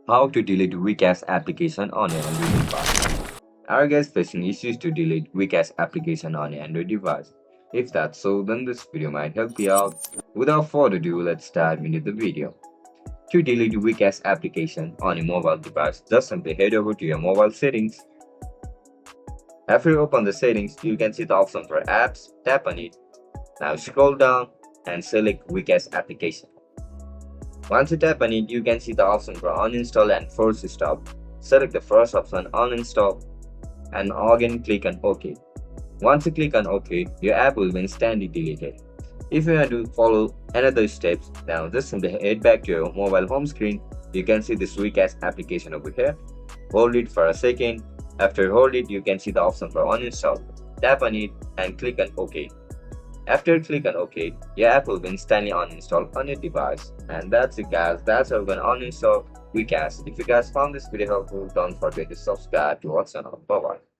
How to delete WeCash application on your Android device. Are you guys facing issues to delete WeCash application on your Android device? If that's so, then this video might help you out. Without further ado, let's dive into the video. To delete WeCash application on your mobile device, just simply head over to your mobile settings. After you open the settings, you can see the option for apps, tap on it. Now scroll down and select WeCash application. Once you tap on it, you can see the option for uninstall and force stop. Select the first option, uninstall, and again click on OK. Once you click on OK, your app will be instantly deleted. If you want to follow another steps, now just simply head back to your mobile home screen. You can see this WeCash application over here. Hold it for a second. After you hold it, you can see the option for uninstall. Tap on it and click on OK. After you click on OK, your app will be instantly uninstalled on your device. And that's it guys, that's how you can uninstall WeCash. If you guys found this video helpful, don't forget to subscribe to our channel. Bye bye.